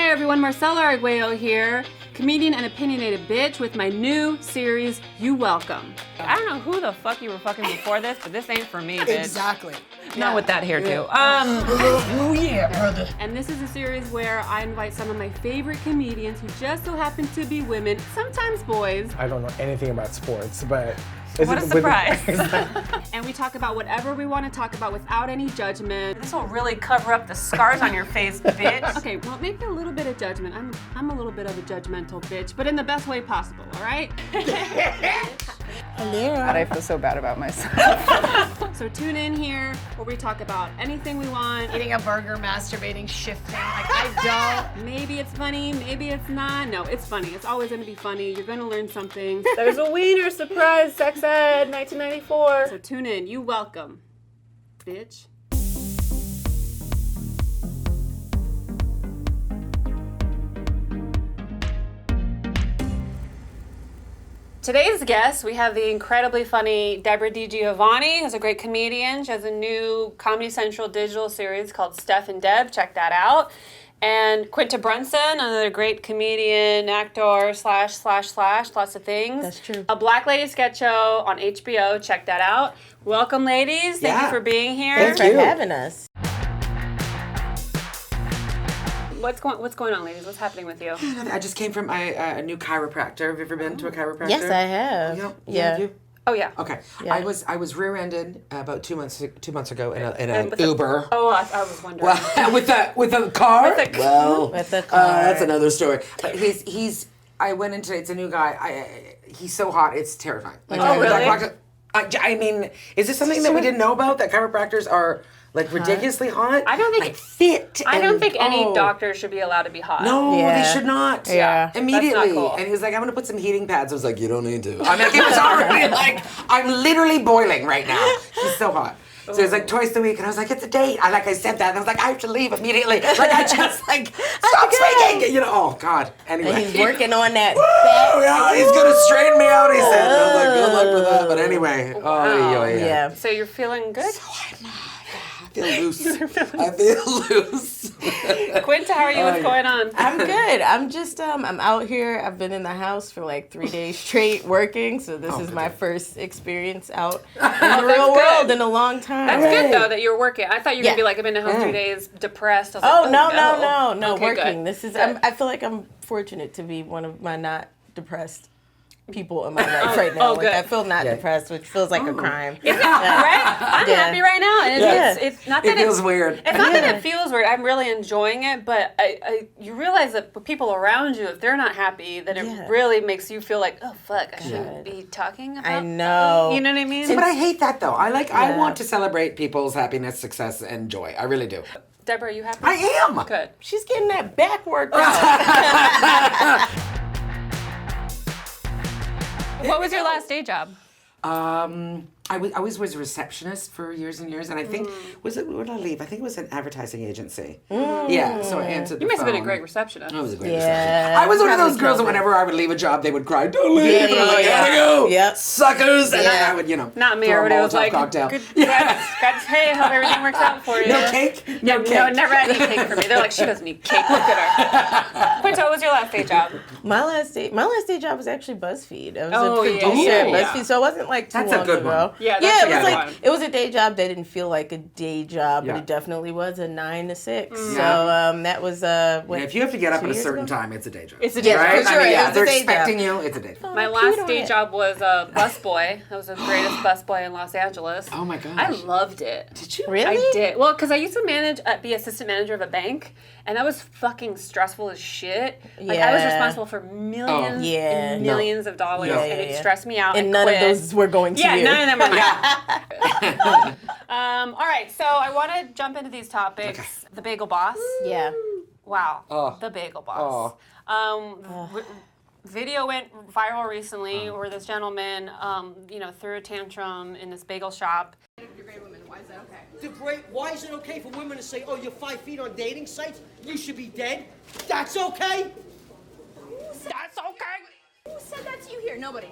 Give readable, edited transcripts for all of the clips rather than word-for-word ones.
Hi everyone, Marcella Arguello here, comedian and opinionated bitch with my new series, You Welcome. I don't know who the fuck you were fucking before this, but this ain't for me, bitch. Exactly. Not with that hair too. Oh yeah, brother. And this is a series where I invite some of my favorite comedians who just so happen to be women, sometimes boys. I don't know anything about sports, but... What a surprise. And we talk about whatever we want to talk about without any judgment. This will really cover up the scars on your face, bitch. Okay, well, maybe a little bit of judgment. I'm a little bit of a judgmental bitch, but in the best way possible, all right? Hello. God, I feel so bad about myself. So tune in here where we talk about anything we want. Eating a burger, masturbating, shifting. Like, I don't. Maybe it's funny, maybe it's not. No, it's funny. It's always gonna be funny. You're gonna learn something. There's a wiener surprise, sex ed, 1994. So tune in. You welcome, bitch. Today's guest, we have the incredibly funny Deborah DiGiovanni, who's a great comedian. She has a new Comedy Central digital series called Steph Deb. Check that out. And Quinta Brunson, another great comedian, actor, slash, lots of things. That's true. A Black Lady sketch show on HBO. Check that out. Welcome, ladies. Thank you for being here. Thanks for having us. What's going on, ladies? What's happening with you? I just came from a new chiropractor. Have you ever been to a chiropractor? Yes, I have. Yeah. You? Oh yeah. Okay. Yeah. I was rear-ended about 2 months ago in an Uber. I was wondering. Well, with a car. With a- well, With a car. that's another story. But he's. I went into it's a new guy. He's so hot, it's terrifying. Like, really? I mean, is this something that we didn't know about? That chiropractors are like ridiculously hot? I don't think like fit. I don't think any oh. doctor should be allowed to be hot. No, Yeah. they should not. Yeah. Immediately. That's not cool. And he was like, I'm going to put some heating pads. I was like, you don't need to. I mean, it was already like, I'm literally boiling right now. He's so hot. So it's like twice a week, and I was like, it's a date. I said that, and I was like, I have to leave immediately. Like, I just stop speaking. You know, oh, God. Anyway. And he's working on that. Woo, yeah, he's going to straighten me out, he said. And I was like, good luck with that. But anyway. Oh, yeah. Yeah. So you're feeling good? I feel loose. I feel loose. Quinta, how are you? What's going on? I'm good. I'm just, I'm out here. I've been in the house for like 3 days straight working, so this is my first experience out in the real world in a long time. That's good, though, that you're working. I thought you were going to be like, I've been in the house 3 days, depressed. I was like, No, Okay, working. good. This is, I feel like I'm fortunate to be one of my not depressed people in my life right now. good. Like, I feel not depressed, which feels like a crime. Right? I'm happy right now. And it's not that It feels weird. It's not that it feels weird. I'm really enjoying it, but you realize that with people around you, if they're not happy, then it really makes you feel like, oh, fuck, I shouldn't be talking about I know. You know what I mean? But I hate that, though. I want to celebrate people's happiness, success, and joy. I really do. Deborah, are you happy? I am. Good. She's getting that back workout. What was your last day job? I was a receptionist for years and years, and I think where did I leave? I think it was an advertising agency. Yeah, so I answered the You must have been a phone. great receptionist. I was a great receptionist. I was one of those girls that whenever I would leave a job, they would cry, "Don't leave!" And I was like, "Gotta go, Yep. suckers!" And I would, Not me. throw a Everybody was Molotov like, cocktail. good, hey, hope everything works out for you. No cake. No cake. No, never any cake for me. They're like, she doesn't need cake. Look at her. Quinta, what was your last day job? My last day job was actually BuzzFeed. I was Oh, a yeah. producer at Oh, BuzzFeed, yeah. so it wasn't like too That's a long good ago. one. Yeah, that's a it was good like one. it was a day job that didn't feel like a day job, but Yeah. it definitely was a 9 to 6. Yeah. So that was Yeah, if you have to get up 2 at a years certain ago? time, it's a day job. It's a day job. Right? for sure, I mean, it was they're a day job. expecting you. It's a day job. My last day job was a busboy. I was the greatest busboy in Los Angeles. Oh my gosh. I loved it. Did you? Really? I did. Well, because I used to be assistant manager of a bank, and that was fucking stressful as shit. Like, I was Yeah. responsible for millions Yeah. and millions of dollars, Yeah, and yeah. it stressed me out. And I none quit. of those were going to you. Yeah, none of them were mine. All right, so I want to jump into these topics. Okay. The Bagel Boss. Yeah. Wow. Oh. The Bagel Boss. Video went viral recently where this gentleman, threw a tantrum in this bagel shop. You're great women. Why is that okay? Why is it okay for women to say, oh, you're 5 feet on dating sites? You should be dead? That's okay? That's okay. Who said that to you here? Nobody.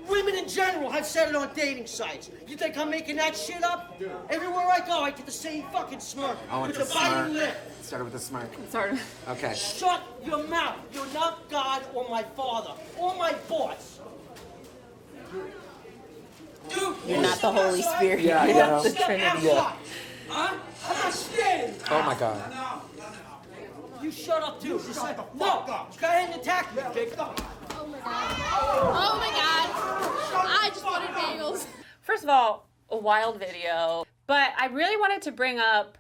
women in general have said it on dating sites. You think I'm making that shit up? Everywhere I go, I get the same fucking smirk. Oh, with it's the a smirk. biting lip. Started with a smirk. Sorry. Okay. Shut your mouth. You're not God or my father or my boss. You're not the Holy Spirit. Yeah, You're yeah. not the Trinity. Yeah. Huh? I'm not scared. Oh my God. You shut up too. Just like, no. Go ahead and attack me, big. Oh my god. I just wanted bagels. First of all, a wild video, but I really wanted to bring up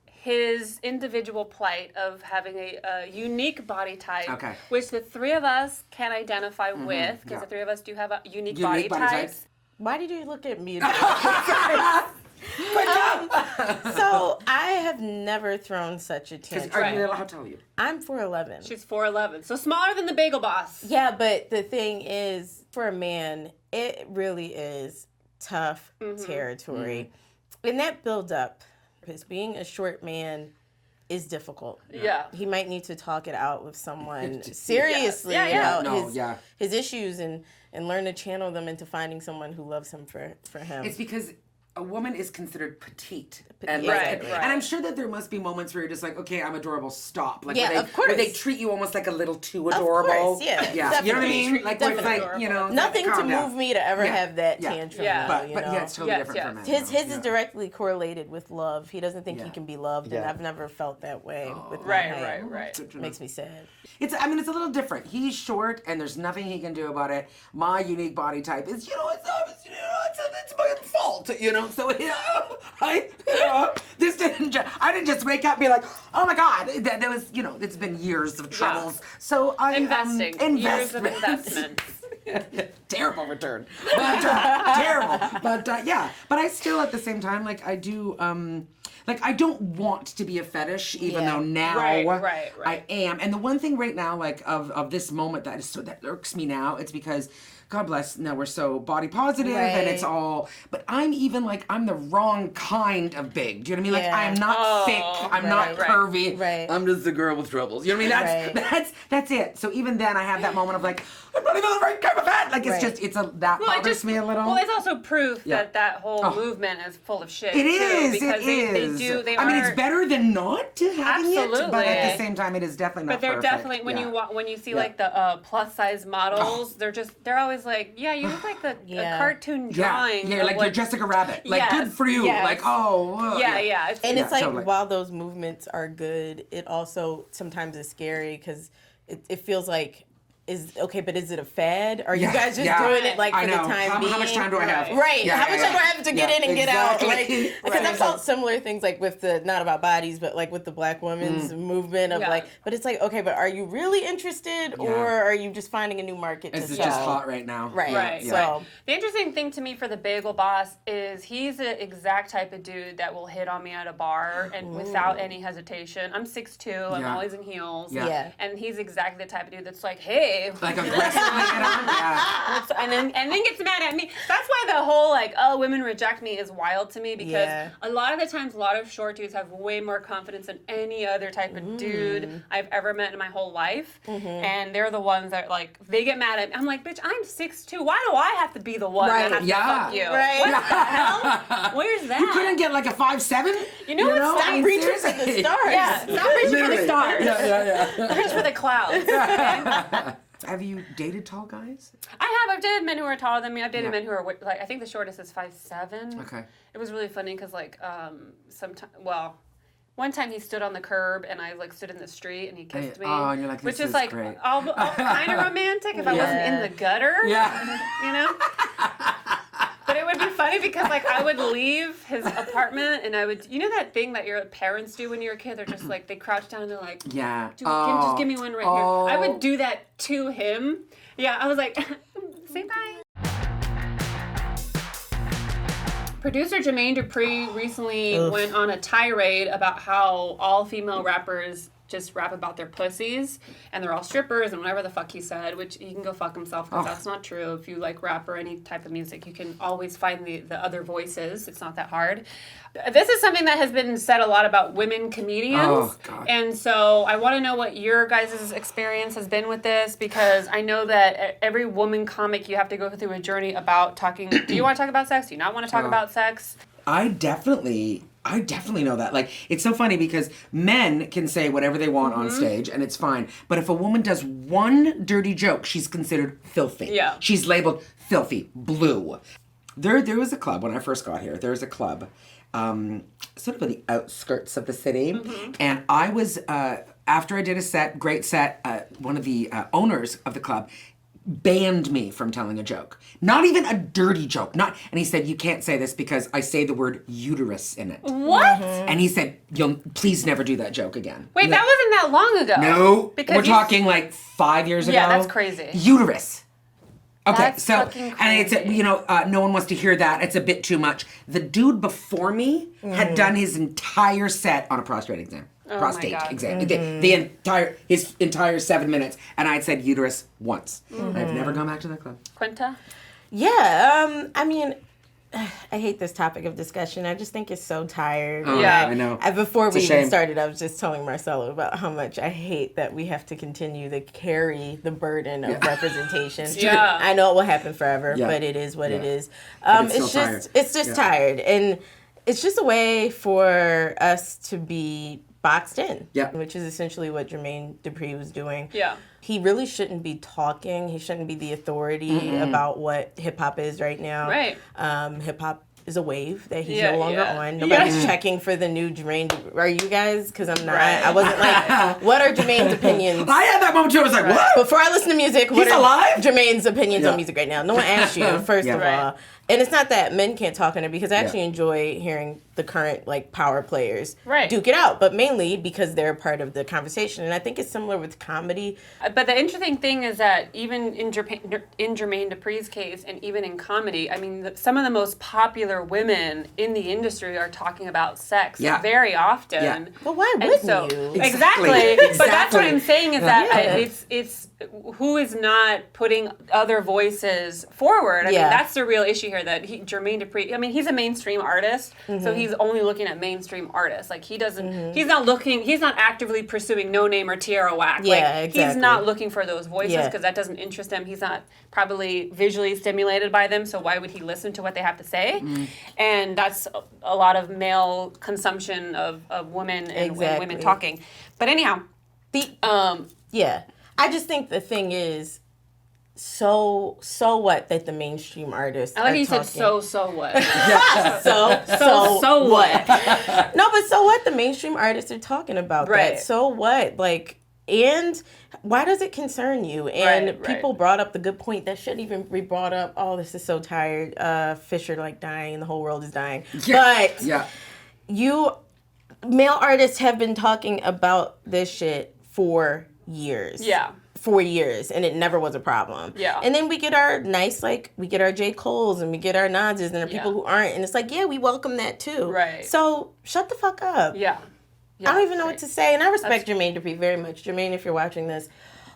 his individual plight of having a unique body type, Okay. which the three of us can identify with, because the three of us do have a unique body body types. types. Why did you look at me? So I have never thrown such a tantrum. Are you, how tall are you? I'm 4'11". She's 4'11", so smaller than the Bagel Boss. Yeah, but the thing is, for a man, it really is tough territory. And that build up, because being a short man is difficult. Yeah. He might need to talk it out with someone seriously Yeah, about his issues and learn to channel them into finding someone who loves him for him. It's because a woman is considered petite. And, Right, like, right. and I'm sure that there must be moments where you're just like, okay, I'm adorable, stop. Like, Yeah, where they, of course. where they treat you almost like a little too Of adorable. course, yeah, You know what I definitely. mean? Like, where it's Definitely. like, you know. Nothing to calm down. move me to ever Yeah, have that yeah. tantrum. Yeah. though, But, you but know? yeah, it's totally Yes, different yes. for men. His you know? is directly correlated with love. He doesn't think he Yeah. can be loved, and Yeah. I've never felt that way with my Right, height. right. Makes me sad. It's a little different. He's short, and there's nothing he can do about it. My unique body type is, it's my fault, So, I didn't just wake up and be like, oh my God, there was, it's been years of troubles. So I Investing. Years of investments. Terrible return, but terrible. But but I still at the same time I do. I don't want to be a fetish, even though now Right. I am. And the one thing right now, of this moment that irks me now, it's because God bless, now we're so body positive and it's all, but I'm even I'm the wrong kind of big. Do you know what I mean? Yeah. I'm not thick, I'm not curvy. Right. I'm just the girl with troubles. You know what I mean? That's it. So even then I have that moment of I'm not even the right kind of fat. It's just, that bothers me a little. Well, it's also proof that whole movement is full of shit. It is. Because it is. they I mean, are- it's better than not to having it, Absolutely. but at the same time, it is definitely not But they're perfect. definitely when you see the plus size models, they're always you look like a cartoon drawing. Yeah, of you're Jessica Rabbit. Yes. Good for you. Yes. Yeah. And it's totally. while those movements are good, it also sometimes is scary because it feels like, but is it a fad? Are you guys just doing it for I know. the time being? How much time do I have? Right. Yeah, how much time do I have to get in and get out? exactly. Because I've felt similar things with the, not about bodies, but with the Black women's movement of but it's okay, but are you really interested or are you just finding a new market to It's sell? just hot right now. Right. Yeah. So the interesting thing to me for the Bagel Boss is he's the exact type of dude that will hit on me at a bar and without any hesitation. I'm 6'2", I'm always in heels. Yeah. And he's exactly the type of dude that's hey. Aggressively get on. Yeah. And then gets mad at me. That's why the whole women reject me is wild to me because a lot of the times a lot of short dudes have way more confidence than any other type of dude I've ever met in my whole life. And they're the ones that they get mad at me. I'm bitch, I'm 6'2". Why do I have to be the one that has to fuck you? Right. What the hell? Where's that? You couldn't get a 5'7"? You know what? stop reaching for the stars. Yeah, stop reaching for the stars. Yeah. Reach for the clouds. Have you dated tall guys? I've dated men who are taller than me. I've dated men who are I think the shortest is 5'7". Okay. It was really funny because one time he stood on the curb and I like stood in the street and he kissed me. Oh, and you're like, which this is is like great. all kind of romantic if I wasn't in the gutter. Yeah. You know? But it would be funny because like I would leave his apartment and I would, you know that thing that your parents do when you're a kid? They're just like, they crouch down and they're like, Yeah. just give me one right here. I would do that to him. Yeah, I was like, say bye. Producer Jermaine Dupri recently went on a tirade about how all female rappers just rap about their pussies and they're all strippers and whatever the fuck he said, which he can go fuck himself because that's not true. If you like rap or any type of music, you can always find the other voices. It's not that hard. This is something that has been said a lot about women comedians. Oh, God. And so I want to know what your guys' experience has been with this, because I know that every woman comic, you have to go through a journey about talking. Do you want to talk about sex? Do you not want to talk about sex? I definitely know that. Like, it's so funny because men can say whatever they want on stage and it's fine. But if a woman does one dirty joke, she's considered filthy. Yeah. She's labeled filthy, blue. There was a club when I first got here. There was a club sort of on the outskirts of the city. And I was, after I did a set, great set, one of the owners of the club banned me from telling a joke. Not even a dirty joke. And he said, you can't say this because I say the word uterus in it. What? And he said, please never do that joke again. Wait, that wasn't that long ago. No, Because we're talking like 5 years ago. Yeah, that's crazy. Uterus. Okay, That's so, fucking and it's, crazy. no one wants to hear that. It's a bit too much. The dude before me had done his entire set on a prostate exam. Prostate God. exam. His entire 7 minutes, and I'd said uterus once. I've never gone back to that club. Quinta? Yeah, I mean, I hate this topic of discussion. I just think it's so tired. Yeah. I know. Before It's a we even shame. started, I was just telling Marcello about how much I hate that we have to continue to carry the burden of representation. Yeah. I know it will happen forever, Yeah. but it is what it Yeah. is. But it's It's still just tired. it's just tired, and it's just a way for us to be boxed in. Yeah. Which is essentially what Jermaine Dupri was doing. Yeah. He really shouldn't be talking. He shouldn't be the authority about what hip hop is right now. Right. Hip hop is a wave that he's Yeah, no longer yeah. on. Nobody's checking for the new Jermaine. Are you guys? Because I'm not. Right. I wasn't like, what are Jermaine's opinions? I had that moment too. I was like, what? Before I listen to music, what He's are alive? Jermaine's opinions Yeah. on music right now? No one asked you, first of Right. all. And it's not that men can't talk on it, because I actually enjoy hearing the current like power players duke it out, but mainly because they're a part of the conversation. And I think it's similar with comedy. But the interesting thing is that even in Jermaine Dupri's case, and even in comedy, I mean, some of the most popular women in the industry are talking about sex very often. Yeah. But why And wouldn't so, you? Exactly. But that's what I'm saying is that Yeah. it's who is not putting other voices forward. I mean, that's the real issue here, that Jermaine Dupri, I mean, he's a mainstream artist, so he's only looking at mainstream artists. Like, he doesn't, he's not actively pursuing No Name or Tierra Whack. Yeah, like, exactly. he's not looking for those voices Yeah. because that doesn't interest him. He's not probably visually stimulated by them, so why would he listen to what they have to say? And that's a lot of male consumption of women and women talking. But anyhow, Yeah. I just think the thing is, so what that the mainstream artists I like are how you said talking. so what. So what? No, but so what? The mainstream artists are talking about Right. that. So what? Like, and why does it concern you? And Right, people brought up the good point that shouldn't even be brought up. Oh, this is so tired. Fish are like dying. The whole world is dying. But male artists have been talking about this shit for years. Yeah. 4 years, and it never was a problem. Yeah. And then we get our we get our J. Cole's and we get our Nas's, and there are people who aren't, and it's like, yeah, we welcome that too. Right. So shut the fuck up. Yeah. I don't even know what to say, and I respect Jermaine Dupri very much. Jermaine, if you're watching this,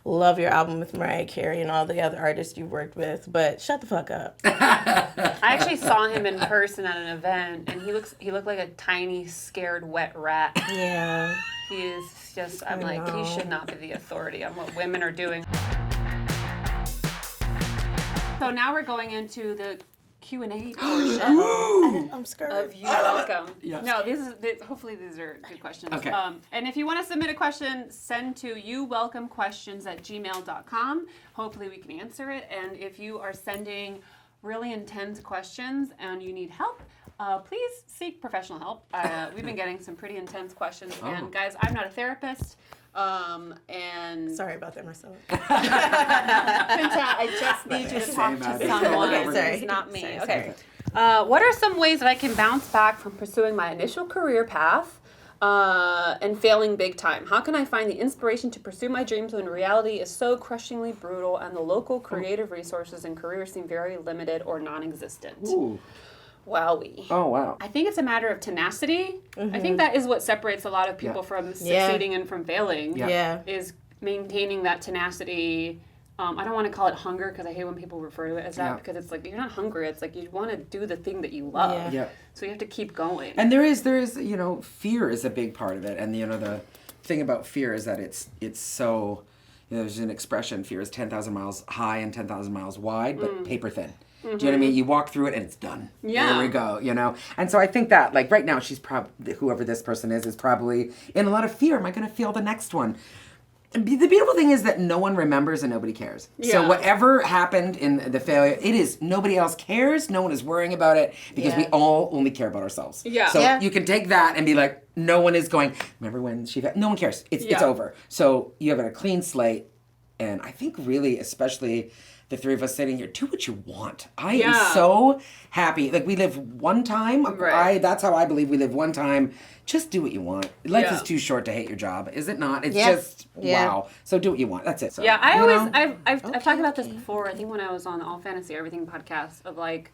love your album with Mariah Carey and all the other artists you've worked with, but shut the fuck up. I actually saw him in person at an event, and he looked like a tiny, scared, wet rat. Yeah. He is just, I'm like, he should not be the authority on what women are doing. So now we're going into the Q&A portion I'm scared. of You Welcome. No, hopefully these are good questions. Okay. And if you want to submit a question, send to YouWelcomeQuestions@gmail.com. Hopefully we can answer it. And if you are sending really intense questions and you need help, please seek professional help. We've been getting some pretty intense questions. And guys, I'm not a therapist. And Sorry about that, Marcella. Quinta, I just need you to talk to someone. Okay, sorry. It's not me. Sorry, Okay. What are some ways that I can bounce back from pursuing my initial career path and failing big time? How can I find the inspiration to pursue my dreams when reality is so crushingly brutal and the local creative resources and careers seem very limited or non-existent? Ooh. Wowie. Oh, wow. I think it's a matter of tenacity. I think that is what separates a lot of people from succeeding and from failing. Yeah. Is maintaining that tenacity. I don't want to call it hunger because I hate when people refer to it as that because it's like you're not hungry. It's like you want to do the thing that you love. Yeah. So you have to keep going. And there is, fear is a big part of it. And, the thing about fear is that it's so, there's an expression, fear is 10,000 miles high and 10,000 miles wide, but paper thin. Do you know what I mean? You walk through it and it's done. Yeah. There we go, And so I think that, like, right now she's probably, whoever this person is probably in a lot of fear. Am I going to feel the next one? The beautiful thing is that no one remembers and nobody cares. Yeah. So whatever happened in the failure, it is, nobody else cares. No one is worrying about it because we all only care about ourselves. Yeah. So you can take that and be like, no one is going, remember when no one cares. It's over. So you have a clean slate. And I think really, especially the three of us sitting here, do what you want. I am so happy. Like, we live one time. Right. That's how I believe we live one time. Just do what you want. Life is too short to hate your job, is it not? It's just wow. So do what you want. That's it. So, I've talked about this before. I think when I was on the All Fantasy Everything podcast of like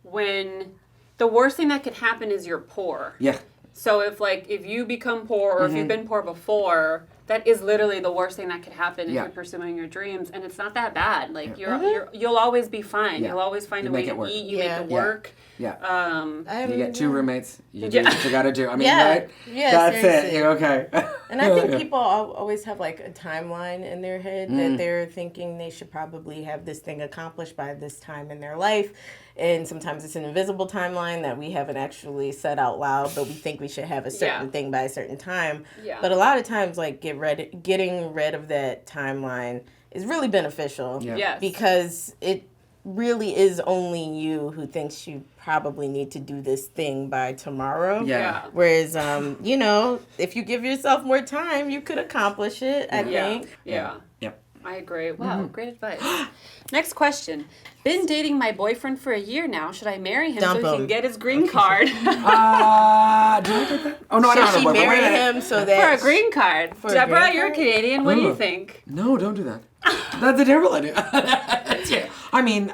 when the worst thing that could happen is you're poor. Yeah. So if you become poor or if you've been poor before, that is literally the worst thing that could happen if you're pursuing your dreams, and it's not that bad. Like you'll always be fine. You'll always find a way to eat. You make it work. Yeah. You get two roommates. You do what you got to do. I mean, right? Yeah, that's seriously. it. You're okay. And I think people always have like a timeline in their head that they're thinking they should probably have this thing accomplished by this time in their life. And sometimes it's an invisible timeline that we haven't actually said out loud, but we think we should have a certain thing by a certain time. Yeah. But a lot of times, like getting rid of that timeline is really beneficial. Yeah. Yes. Because it really is only you who thinks you probably need to do this thing by tomorrow. Yeah. Whereas, if you give yourself more time, you could accomplish it, I think. Yeah. Yep. I agree. Wow, great advice. Next question. Been dating my boyfriend for a year now. Should I marry him Dump so he him. can get his green card? Do I get that? Oh, no, I don't have Should a she boyfriend. marry Wait a minute. him so For that... a green card. a Debra, green you're card? Canadian. What do you think? No, don't do that. That's a terrible idea. I mean,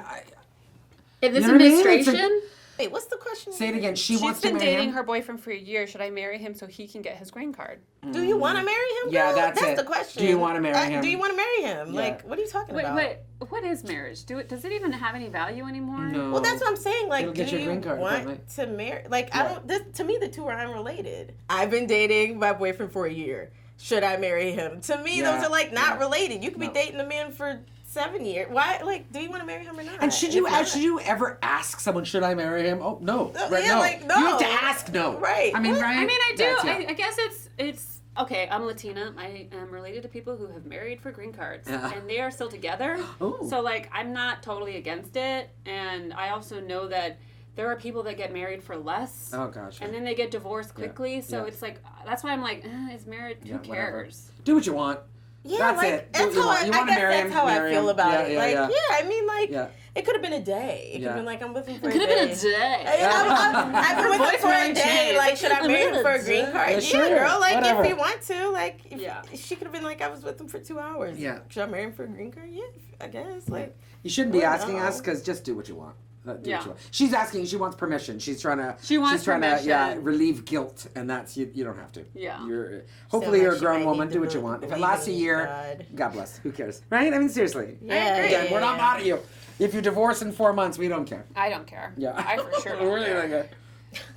In this You know what I mean? administration? Wait, what's the question? say it again. She She's wants to been marry dating him. her boyfriend for a year. Should I marry him so he can get his green card? Do you want to marry him? Yeah, girl? that's it. the question. Do you wanna marry him? Do you want to marry him? Yeah. Like, what are you talking Wait, about? what is marriage? Does it even have any value anymore? No. Well, that's what I'm saying. Like, It'll get do you a you green card, want apparently. to marry? Like, I don't. To me, the two are unrelated. I've been dating my boyfriend for a year. Should I marry him? To me, Yeah. those are like not Yeah. related. You could be No. dating a man for 7 years. Why? Like, do you want to marry him or not? And should you If not- ever ask someone, should I marry him? Oh, no. Right, yeah, no. like, no. You have to ask no. Right. I mean, What? right? I mean, I do. That's- yeah. I guess it's okay. I'm Latina. I am related to people who have married for green cards, Yeah. and they are still together. Ooh. So like, I'm not totally against it, and I also know that there are people that get married for less. Oh, gosh. And then they get divorced quickly. So Yeah. it's like that's why I'm like, is marriage? Who Yeah, whatever. cares? Do what you want. Yeah, That's like it. Do that's what you how want. I You guess wanna marry that's him, how I marry feel him. about Yeah, it. yeah, Like, yeah. I mean, like, Yeah. it could have been a day. It could Yeah. have been like, I'm with him for Could a have day. been a day. I've been with him for a Boyfriend day. changed. Like, should I marry him for a green card? Yeah, Yeah, sure. girl. Like, Whatever. if you want to, like, if, Yeah. she could have been like, I was with him for 2 hours. Yeah. Should I marry him for a green card? Yeah, I guess. Like, You shouldn't be Well, asking no. us because just do what you want. Do what Yeah. you want. She's asking. She wants permission. She's trying to. She wants she's trying to permission. relieve guilt, and that's you. You don't have to. Yeah. You're hopefully like you're a she grown might woman. need Do to what you want. If it believe lasts a in year, God. God bless. Who cares, right? I mean, seriously. yeah. Again, we're not yeah. mad at you. If you divorce in 4 months, we don't care. I don't care. Yeah. I for sure We don't really care. don't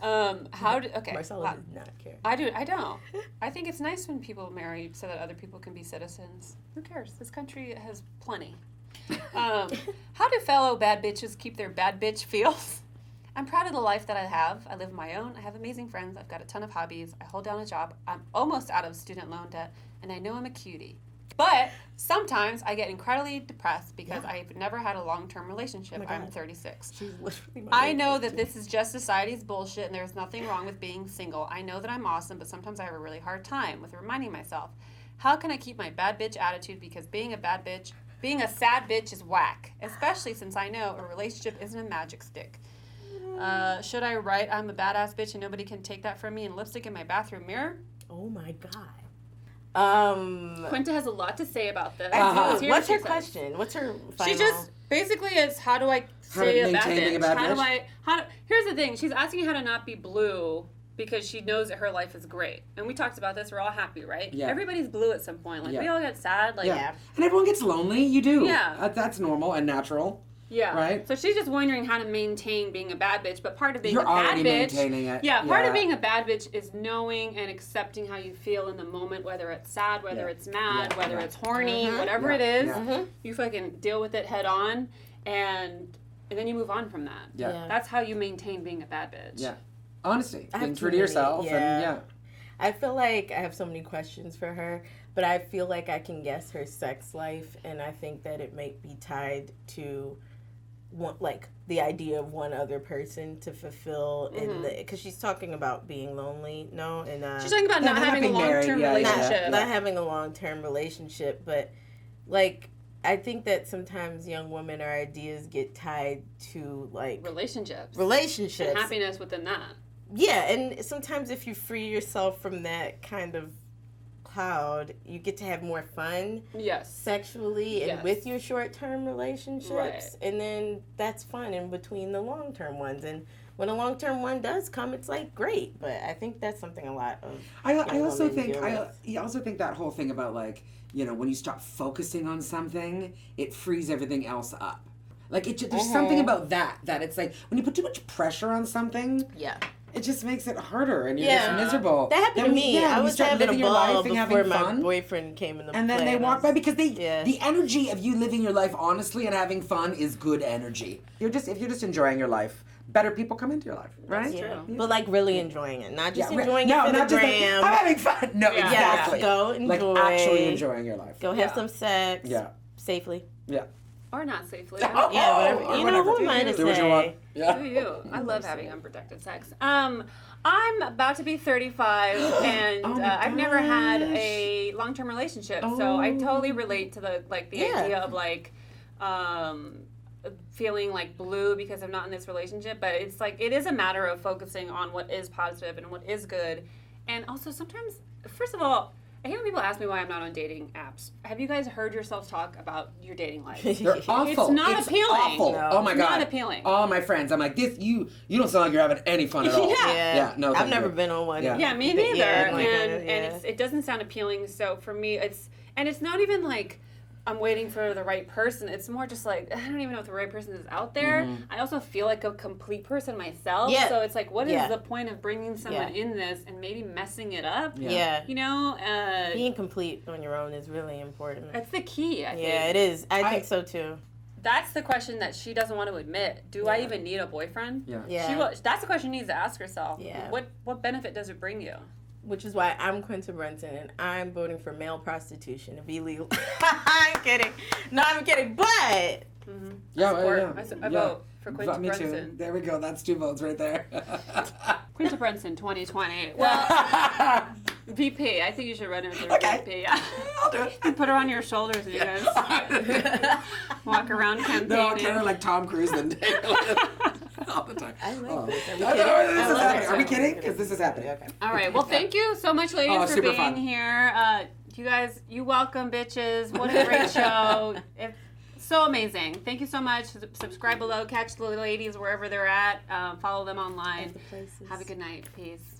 care. How do okay? Marcella how- does not care. I do. I don't. I think it's nice when people marry so that other people can be citizens. Who cares? This country has plenty. How do fellow bad bitches keep their bad bitch feels? I'm proud of the life that I have. I live my own. I have amazing friends. I've got a ton of hobbies. I hold down a job. I'm almost out of student loan debt, and I know I'm a cutie. But sometimes I get incredibly depressed because I've never had a long-term relationship. I'm 36. She's literally my I age. know that this is just society's bullshit and there's nothing wrong with being single. I know that I'm awesome, but sometimes I have a really hard time with reminding myself, how can I keep my bad bitch attitude because being a sad bitch is whack, especially since I know a relationship isn't a magic stick. Should I write I'm a badass bitch and nobody can take that from me and lipstick in my bathroom mirror? Oh my God. Quinta has a lot to say about this. Let's hear What's what her she says. question? What's her final? She just basically is, how do I How to say a bad maintain being a bitch? bad How do bitch? here's the thing. She's asking how to not be blue because she knows that her life is great. And we talked about this. We're all happy, right? Yeah. Everybody's blue at some point. Like, Yeah. we all get sad. Like, Yeah. And everyone gets lonely. You do. Yeah. That's normal and natural. Yeah. Right? So she's just wondering how to maintain being a bad bitch. But part of being You're a bad already bitch. maintaining it. Yeah, part Yeah. of being a bad bitch is knowing and accepting how you feel in the moment, whether it's sad, whether Yeah. it's mad, Yeah. whether Yeah. it's horny, whatever Yeah. it is. Yeah. You fucking deal with it head on and then you move on from that. Yeah. That's how you maintain being a bad bitch. Yeah. Honesty. I have Being too true to many, yourself. yeah. And yeah. I feel like I have so many questions for her, but I feel like I can guess her sex life, and I think that it might be tied to one, like the idea of one other person to fulfill in the, because she's talking about being lonely, and She's talking about not not having a being married, long-term yeah, yeah, relationship. not having a long-term relationship, but like I think that sometimes young women, our ideas get tied to like Relationships. relationships. And happiness within that. Yeah, and sometimes if you free yourself from that kind of cloud, you get to have more fun Yes. sexually and Yes. with your short-term relationships, Right. and then that's fun in between the long-term ones. And when a long-term one does come, it's like great. But I think that's something a lot of I young also women think deal with. I also think that whole thing about like, you know, when you stop focusing on something, it frees everything else up. Like there's something about that it's like when you put too much pressure on something, Yeah. it just makes it harder and you're Yeah. just miserable. That happened Then to me. when I you was start having a living your ball life and before having my fun, boyfriend came into and then play. they walk by because Yeah. the energy of you living your life honestly and having fun is good energy. If you're just enjoying your life, better people come into your life, right? Yeah. But like really enjoying it, not just Yeah, enjoying no, it for not the just like, gram. I'm having fun. No, Yeah. exactly. Yes, go enjoy. Like actually enjoying your life. Go have some sex. Yeah. Safely. Yeah. Or not safely. Yeah, whatever. or You know, whatever. who am I to Do what you say? want. Yeah. Do you? I love having unprotected sex. I'm about to be 35, and Oh my I've never had gosh. a long-term relationship, so I totally relate to the Yeah. idea of like feeling like blue because I'm not in this relationship. But it's like it is a matter of focusing on what is positive and what is good, and also sometimes, first of all, I hate when people ask me why I'm not on dating apps. Have you guys heard yourselves talk about your dating life? They're awful. It's not appealing. Awful. No. Oh my It's god. not appealing. All my friends, I'm like, this you don't sound like you're having any fun at all. Yeah. Yeah. No. I've thank never you. been on one. Yeah. Yeah, me But neither. yeah, like, and it doesn't sound appealing. So for me, it's not even like I'm waiting for the right person. It's more just like I don't even know if the right person is out there. Mm-hmm. I also feel like a complete person myself. Yeah. So it's like, what is Yeah. the point of bringing someone Yeah. in this and maybe messing it up? Yeah. You know, Being complete on your own is really important. that's the key. I think. Yeah, it is. I think so too. That's the question that she doesn't want to admit. Do I even need a boyfriend? Yeah. Yeah. That's the question she needs to ask herself. Yeah. What benefit does it bring you? Which is why I'm Quinta Brunson and I'm voting for male prostitution to be legal. I'm kidding. No, I'm kidding. But Yeah, support. yeah. I vote for Quinta Me too. Brunson. There we go. That's 2 votes right there. Quinta Brunson 2020. Well, VP. I think you should run her for Okay. VP. Yeah. I'll do it. You put her on your shoulders and you guys walk around campaigning. No, I'll get her like Tom Cruise then. All the time. I like this. Are we I kidding? know, this I is love happening. it. Are we kidding? Because this is happening. Okay. All right. Well, thank you so much, ladies, Oh, for super being fun. here. You guys, you welcome, bitches. What a great show. So amazing. Thank you so much. Subscribe below. Catch the ladies wherever they're at. Follow them online. Places. Have a good night. Peace.